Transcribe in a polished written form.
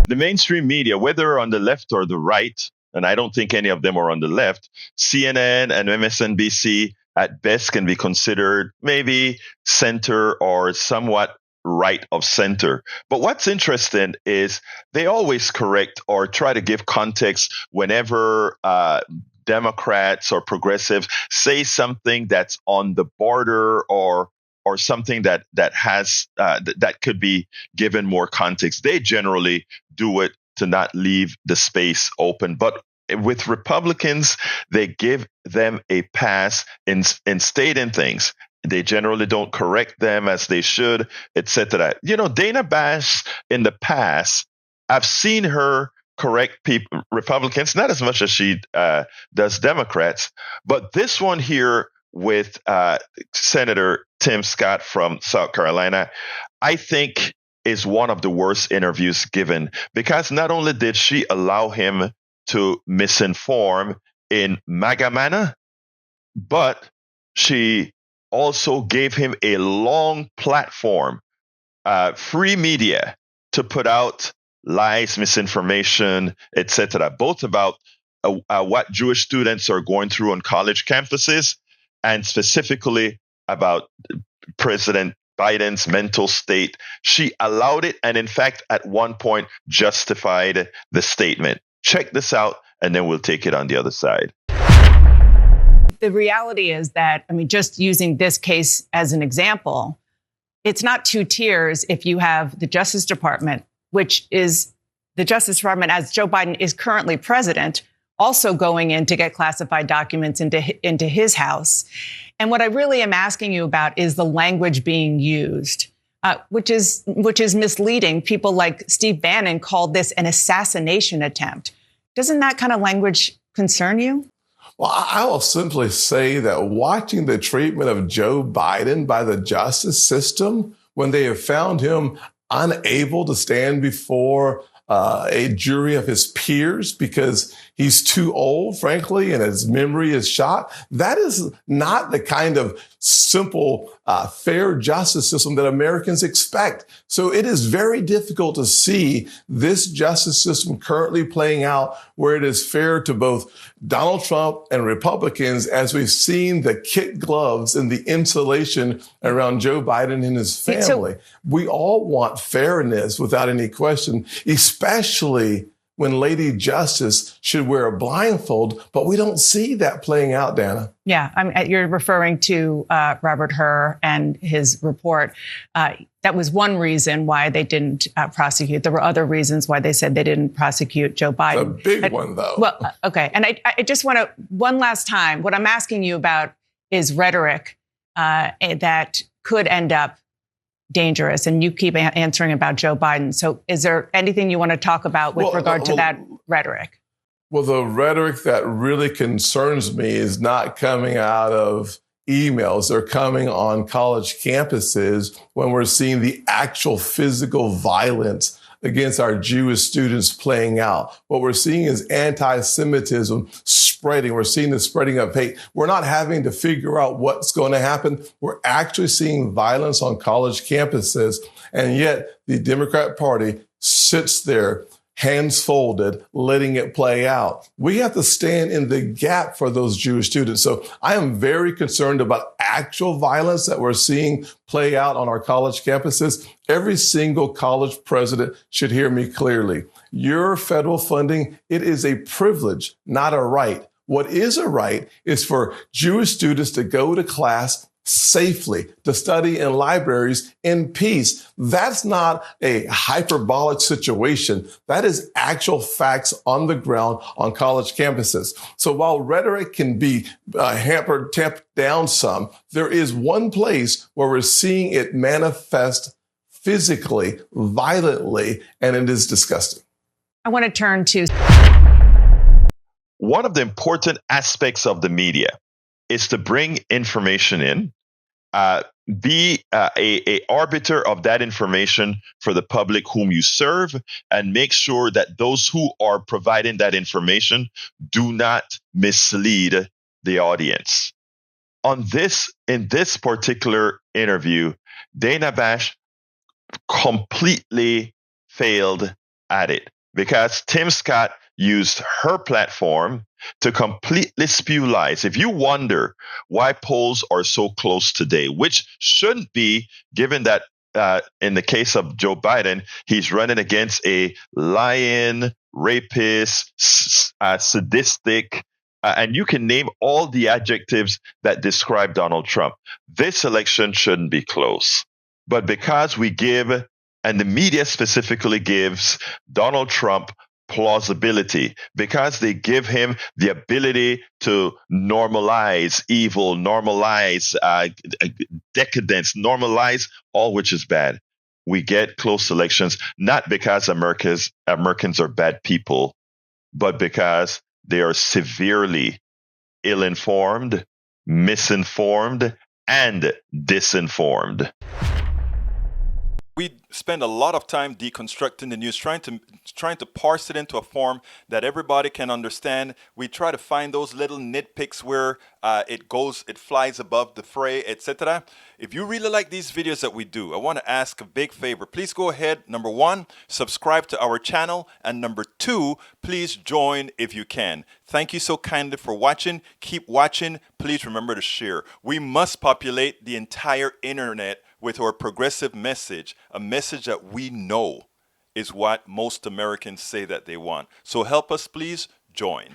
The mainstream media, whether on the left or the right, and I don't think any of them are on the left, CNN and MSNBC at best can be considered maybe center or somewhat right of center. But what's interesting is they always correct or try to give context whenever Democrats or progressives say something that's on the border or something that has that could be given more context. They generally do it to not leave the space open. But with Republicans, they give them a pass in stating things. They generally don't correct them as they should, etc. Dana Bash in the past, I've seen her correct people, Republicans, not as much as she does Democrats. But this one here with Senator Tim Scott from South Carolina, I think is one of the worst interviews given, because not only did she allow him to misinform in MAGA manner, but she also gave him a long platform, free media, to put out lies, misinformation, etc., both about what Jewish students are going through on college campuses, and specifically about President Biden's mental state. She allowed it, and in fact, at one point, justified the statement. Check this out, and then we'll take it on the other side. The reality is that, just using this case as an example, it's not two tiers if you have the Justice Department, which is the Justice Department, as Joe Biden is currently president, also going in to get classified documents into his house. And what I really am asking you about is the language being used, which is misleading. People like Steve Bannon called this an assassination attempt. Doesn't that kind of language concern you? Well, I will simply say that watching the treatment of Joe Biden by the justice system, when they have found him unable to stand before a jury of his peers because he's too old, frankly, and his memory is shot. That is not the kind of simple, fair justice system that Americans expect. So it is very difficult to see this justice system currently playing out where it is fair to both Donald Trump and Republicans, as we've seen the kid gloves and the insulation around Joe Biden and his family. We all want fairness without any question, especially when Lady Justice should wear a blindfold, but we don't see that playing out, Dana. Yeah, you're referring to Robert Hur and his report. That was one reason why they didn't prosecute. There were other reasons why they said they didn't prosecute Joe Biden. A big one, though. Well, okay. And I just want to, one last time, what I'm asking you about is rhetoric that could end up dangerous, and you keep answering about Joe Biden. So is there anything you want to talk about with regard to that rhetoric? Well, the rhetoric that really concerns me is not coming out of emails. They're coming on college campuses when we're seeing the actual physical violence against our Jewish students playing out. What we're seeing is anti-Semitism spreading. We're seeing the spreading of hate. We're not having to figure out what's going to happen. We're actually seeing violence on college campuses. And yet the Democrat Party sits there, hands folded, letting it play out. We have to stand in the gap for those Jewish students. So I am very concerned about actual violence that we're seeing play out on our college campuses. Every single college president should hear me clearly. Your federal funding, it is a privilege, not a right. What is a right is for Jewish students to go to class safely, to study in libraries in peace. That's not a hyperbolic situation. That is actual facts on the ground on college campuses. So while rhetoric can be tamped down some, there is one place where we're seeing it manifest physically, violently, and it is disgusting. I want to turn to one of the important aspects of the media is to bring information in, be a arbiter of that information for the public whom you serve, and make sure that those who are providing that information do not mislead the audience. In this particular interview, Dana Bash completely failed at it because Tim Scott used her platform to completely spew lies. If you wonder why polls are so close today, which shouldn't be, given that in the case of Joe Biden, he's running against a lying, rapist, sadistic, and you can name all the adjectives that describe Donald Trump. This election shouldn't be close. But because we give, and the media specifically gives Donald Trump plausibility, because they give him the ability to normalize evil, normalize decadence, normalize all which is bad. We get close elections, not because Americans are bad people, but because they are severely ill-informed, misinformed, and disinformed. We spend a lot of time deconstructing the news, trying to parse it into a form that everybody can understand. We try to find those little nitpicks where it flies above the fray, etc. If you really like these videos that we do, I want to ask a big favor. Please go ahead. Number one, subscribe to our channel. And number two, please join if you can. Thank you so kindly for watching. Keep watching. Please remember to share. We must populate the entire internet with our progressive message, a message that we know is what most Americans say that they want. So help us, please join.